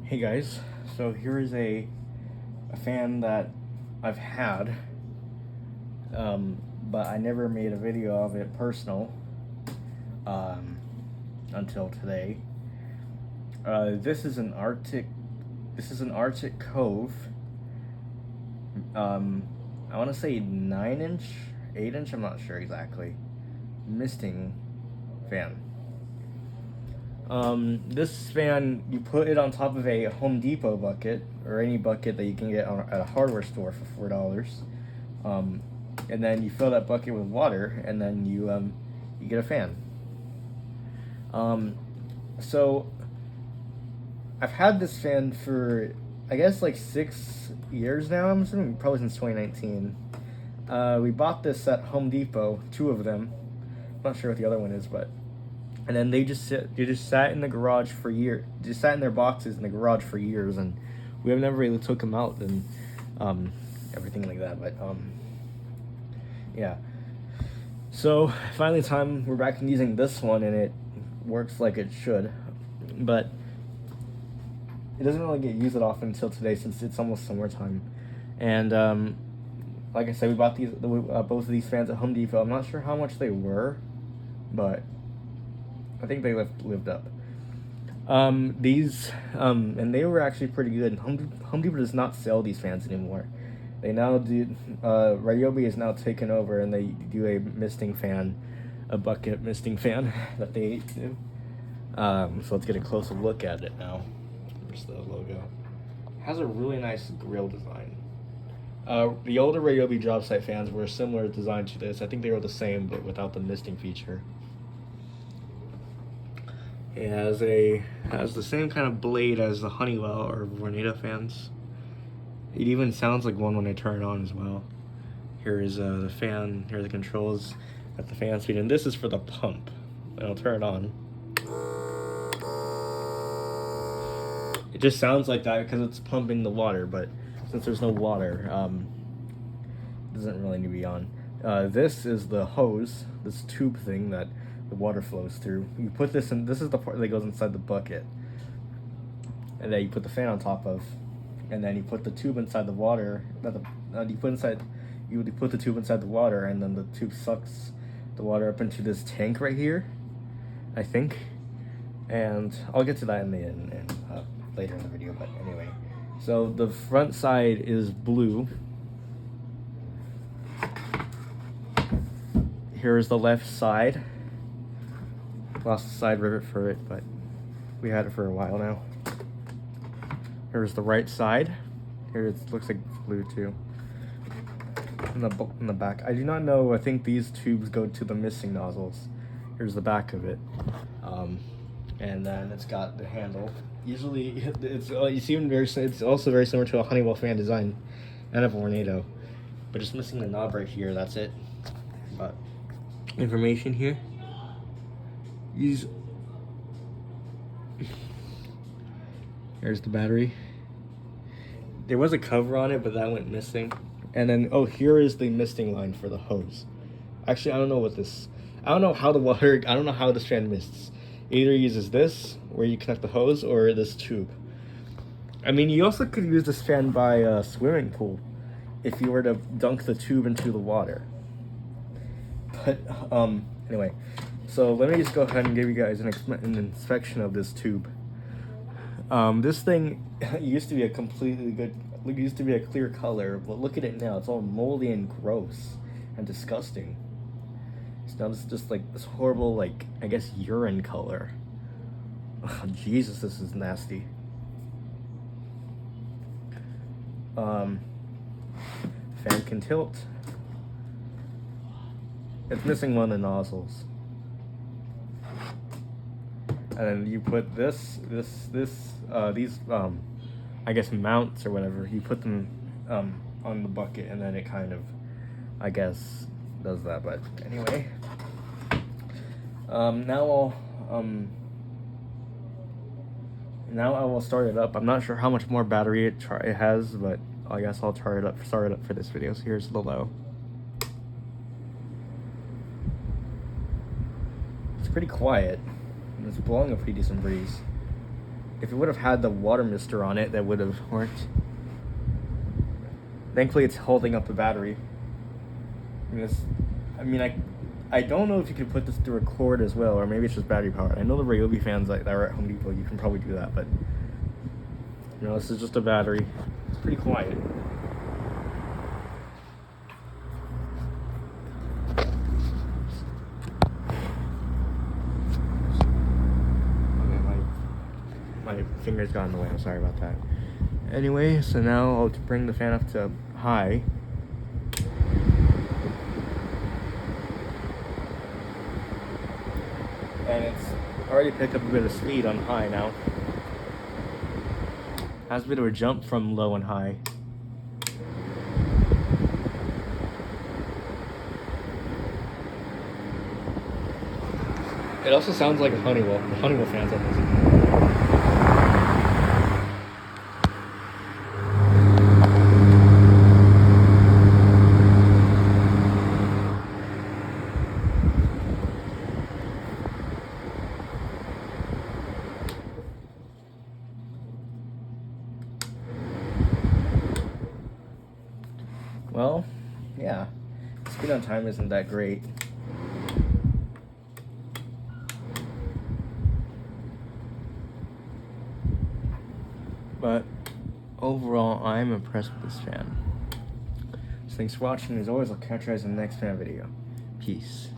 Hey guys, so here is a fan that I've had, but I never made a video of it personal um, until today. This is an Artic. This is an Artic Cove. I want to say 9 inch, 8 inch. I'm not sure exactly. Misting fan. This fan, you put it on top of a Home Depot bucket, or any bucket that you can get at a hardware store for $4. And then you fill that bucket with water, and then you get a fan. So I've had this fan for, I guess, like 6 years now. I'm assuming probably since 2019. We bought this at Home Depot, 2 of them. I'm not sure what the other one is, but. And then they just sat in the garage for years. Just sat in their boxes in the garage for years, and we have never really took them out and everything like that. But yeah. So finally, we're back in using this one, and it works like it should, but it doesn't really get used that often until today, since it's almost summertime. And like I said, we bought both of these fans at Home Depot. I'm not sure how much they were, but I think they lived up. And they were actually pretty good. Home Depot does not sell these fans anymore. They now do. Ryobi is now taken over, and they do a misting fan, a bucket misting fan that they do. So let's get a closer look at it now. There's the logo. It has a really nice grill design. The older Ryobi job site fans were a similar design to this. I think they were the same, but without the misting feature. It has the same kind of blade as the Honeywell or Vornado fans. It even sounds like one when I turn it on as well. Here is the fan. Here are the controls at the fan speed, and this is for the pump. And I'll turn it on. It just sounds like that because it's pumping the water, but since there's no water, it doesn't really need to be on. This is the hose, this tube thing that the water flows through. You put this in. This is the part that goes inside the bucket, and then you put the fan on top of, and then you put the tube inside the water. You put the tube inside the water, and then the tube sucks the water up into this tank right here, I think. And I'll get to that later in the video. But anyway, so the front side is blue. Here's the left side. Lost the side rivet for it, but we had it for a while now. Here's the right side. Here it looks like it's blue too. In the back, I do not know. I think these tubes go to the misting nozzles. Here's the back of it, and then it's got the handle. Usually, it's also very similar to a Honeywell fan design and a Vornado, but just missing the knob right here. That's it. But information here. Here's the battery. There was a cover on it, but that went missing. And then, here is the misting line for the hose. Actually, I don't know how this fan mists. It either uses this, where you connect the hose, or this tube. I mean, you also could use this fan by a swimming pool, if you were to dunk the tube into the water. But, anyway. So let me just go ahead and give you guys an inspection of this tube. This thing used to be a clear color, but look at it now. It's all moldy and gross and disgusting. So now this is just like this horrible, like, I guess, urine color. Oh, Jesus, this is nasty. Fan can tilt. It's missing one of the nozzles. And then you put these I guess mounts or whatever. You put them on the bucket, and then it kind of, I guess, does that. But anyway, now I will start it up. I'm not sure how much more battery it has, but I guess I'll start it up for this video. So here's the low. It's pretty quiet. It's blowing a pretty decent breeze. If it would have had the water mister on it, that would have worked. Thankfully, it's holding up the battery. I don't know if you could put this through a cord as well, or maybe it's just battery powered. I know the Ryobi fans that are at Home Depot, you can probably do that, but this is just a battery. It's pretty quiet. My fingers got in the way. I'm sorry about that. Anyway, so now I'll bring the fan up to high. And it's already picked up a bit of speed on high now. Has a bit of a jump from low and high. It also sounds like a Honeywell. The Honeywell fans on this. Well, yeah, speed on time isn't that great. But overall, I'm impressed with this fan. So thanks for watching. As always, I'll catch you guys in the next fan video. Peace.